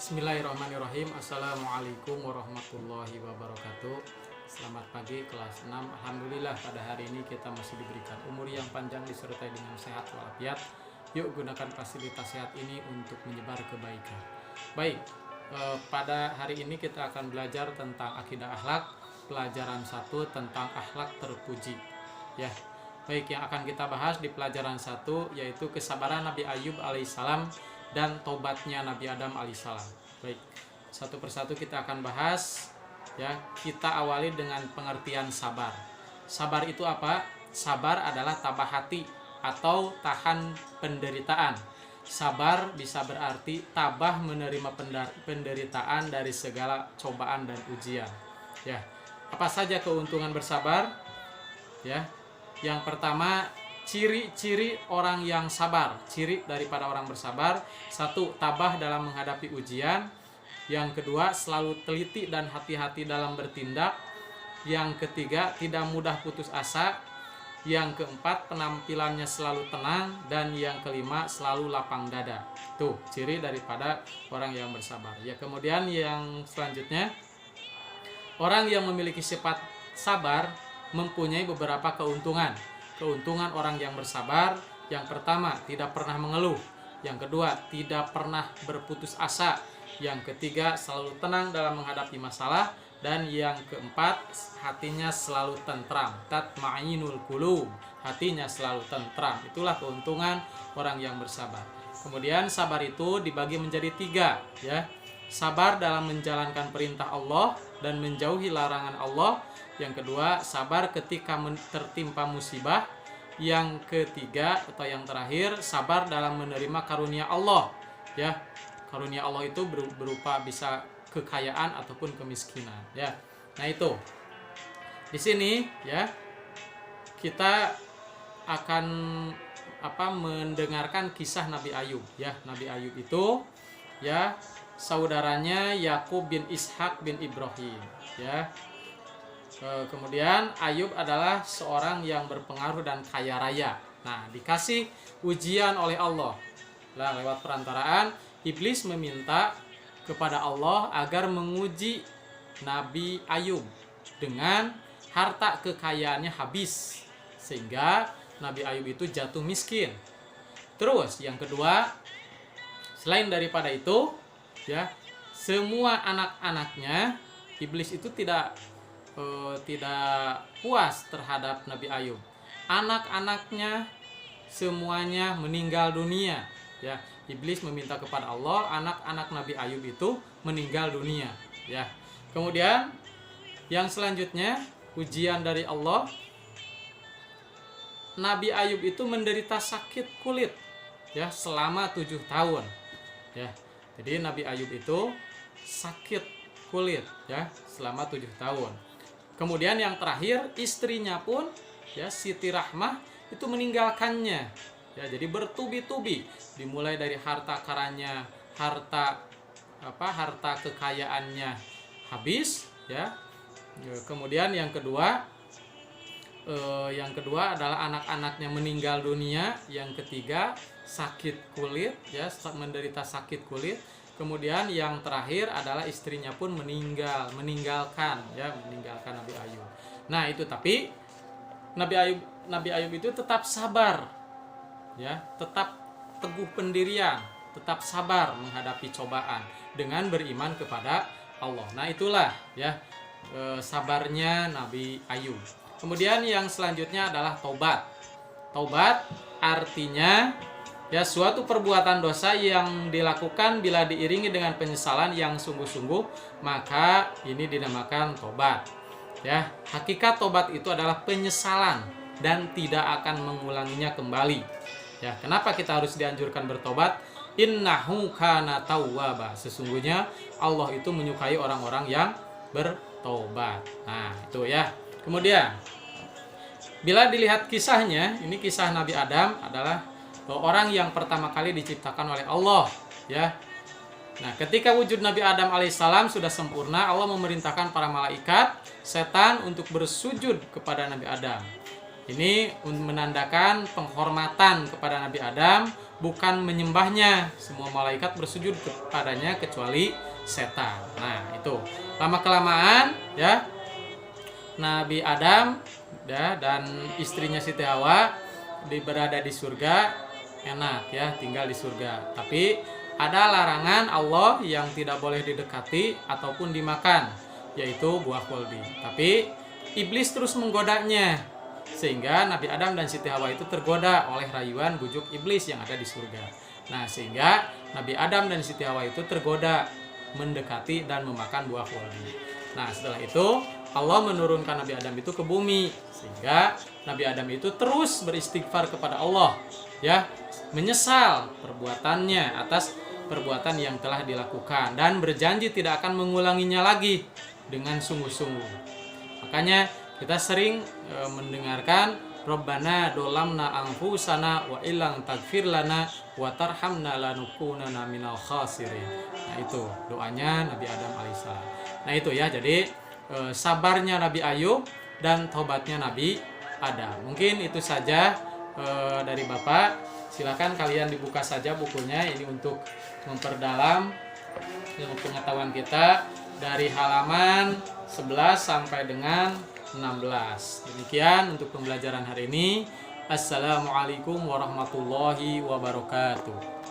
Bismillahirrahmanirrahim. Assalamualaikum warahmatullahi wabarakatuh. Selamat pagi kelas 6. Alhamdulillah pada hari ini kita masih diberikan umur yang panjang disertai dengan sehat walafiat. Yuk gunakan fasilitas sehat ini untuk menyebar kebaikan. Baik, pada hari ini kita akan belajar tentang akidah akhlak, pelajaran 1 tentang akhlak terpuji. Ya. Baik, yang akan kita bahas di pelajaran 1 yaitu kesabaran Nabi Ayub alaihissalam dan tobatnya Nabi Adam alaihissalam. Baik, satu persatu kita akan bahas. Ya, kita awali dengan pengertian sabar. Sabar itu apa? Sabar adalah tabah hati atau tahan penderitaan. Sabar bisa berarti tabah menerima penderitaan dari segala cobaan dan ujian. Ya, apa saja keuntungan bersabar? Ya, yang pertama, ciri-ciri orang yang sabar. Ciri daripada orang bersabar: 1. Tabah dalam menghadapi ujian. Yang kedua, selalu teliti dan hati-hati dalam bertindak. Yang ketiga, tidak mudah putus asa. Yang keempat, penampilannya selalu tenang. Dan yang kelima, selalu lapang dada. Tuh, ciri daripada orang yang bersabar. Ya, kemudian yang selanjutnya, orang yang memiliki sifat sabar mempunyai beberapa keuntungan. Keuntungan orang yang bersabar: yang pertama, tidak pernah mengeluh. Yang kedua, tidak pernah berputus asa. Yang ketiga, selalu tenang dalam menghadapi masalah. Dan yang keempat, hatinya selalu tentram. Tatma'inul qulub, hatinya selalu tentram. Itulah keuntungan orang yang bersabar. Kemudian sabar itu dibagi menjadi 3, ya. Sabar dalam menjalankan perintah Allah dan menjauhi larangan Allah. Yang kedua, sabar ketika tertimpa musibah. Yang ketiga atau yang terakhir, sabar dalam menerima karunia Allah. Ya, karunia Allah itu berupa bisa kekayaan ataupun kemiskinan. Ya, nah itu. Di sini, ya, kita akan mendengarkan kisah Nabi Ayub. Ya, Nabi Ayub itu, ya, saudaranya Yakub bin Ishak bin Ibrahim. Ya. Kemudian Ayub adalah seorang yang berpengaruh dan kaya raya. Nah, dikasih ujian oleh Allah. Nah, lewat perantaraan iblis meminta kepada Allah agar menguji Nabi Ayub dengan harta kekayaannya habis, sehingga Nabi Ayub itu jatuh miskin. Terus yang kedua, selain daripada itu, ya, semua anak-anaknya, iblis itu tidak puas terhadap Nabi Ayub. Anak-anaknya semuanya meninggal dunia. Ya, iblis meminta kepada Allah anak-anak Nabi Ayub itu meninggal dunia. Ya, kemudian yang selanjutnya, ujian dari Allah. Nabi Ayub itu menderita sakit kulit, ya, selama 7 tahun. Ya, jadi Nabi Ayub itu sakit kulit, ya, selama 7 tahun. Kemudian yang terakhir, istrinya pun, ya, Siti Rahmah itu meninggalkannya. Ya, jadi bertubi-tubi, dimulai dari harta karanya, harta kekayaannya habis, ya. Kemudian yang kedua adalah anak-anaknya meninggal dunia. Yang ketiga, sakit kulit, ya, menderita sakit kulit. Kemudian yang terakhir adalah istrinya pun meninggalkan Nabi Ayub. Nah, itu, tapi Nabi Ayub itu tetap sabar, ya, tetap teguh pendirian, tetap sabar menghadapi cobaan dengan beriman kepada Allah. Nah, itulah, ya, sabarnya Nabi Ayub. Kemudian yang selanjutnya adalah tobat. Tobat artinya, ya, suatu perbuatan dosa yang dilakukan bila diiringi dengan penyesalan yang sungguh-sungguh, maka ini dinamakan tobat. Ya, hakikat tobat itu adalah penyesalan dan tidak akan mengulanginya kembali. Ya, kenapa kita harus dianjurkan bertobat? Innahu kana tawwaba. Sesungguhnya Allah itu menyukai orang-orang yang bertobat. Nah, itu, ya. Kemudian bila dilihat kisahnya, ini kisah Nabi Adam adalah orang yang pertama kali diciptakan oleh Allah, ya. Nah, ketika wujud Nabi Adam alaihissalam sudah sempurna, Allah memerintahkan para malaikat, setan untuk bersujud kepada Nabi Adam. Ini menandakan penghormatan kepada Nabi Adam, bukan menyembahnya. Semua malaikat bersujud kepadanya kecuali setan. Nah, itu. Lama-kelamaan ya Nabi Adam ya, dan istrinya Siti Hawa berada di surga, enak ya, tinggal di surga. Tapi ada larangan Allah yang tidak boleh didekati ataupun dimakan, yaitu buah khuldi. Tapi iblis terus menggodanya, sehingga Nabi Adam dan Siti Hawa itu tergoda oleh rayuan bujuk iblis yang ada di surga. Nah, sehingga Nabi Adam dan Siti Hawa itu tergoda mendekati dan memakan buah khuldi. Nah, setelah itu Allah menurunkan Nabi Adam itu ke bumi, sehingga Nabi Adam itu terus beristighfar kepada Allah ya, menyesal perbuatannya atas perbuatan yang telah dilakukan dan berjanji tidak akan mengulanginya lagi dengan sungguh-sungguh. Makanya kita sering mendengarkan Rabbana dolamna anfusana wa illang tagfir lana wa tarhamna lanukunana minal khasirin. Nah, itu doanya Nabi Adam alaihissalam. Nah, itu ya, jadi sabarnya Nabi Ayub dan taubatnya Nabi Adam. Mungkin itu saja dari Bapak. Silakan kalian dibuka saja bukunya ini untuk memperdalam ilmu pengetahuan kita dari halaman 11 sampai dengan 16. Demikian untuk pembelajaran hari ini. Assalamualaikum warahmatullahi wabarakatuh.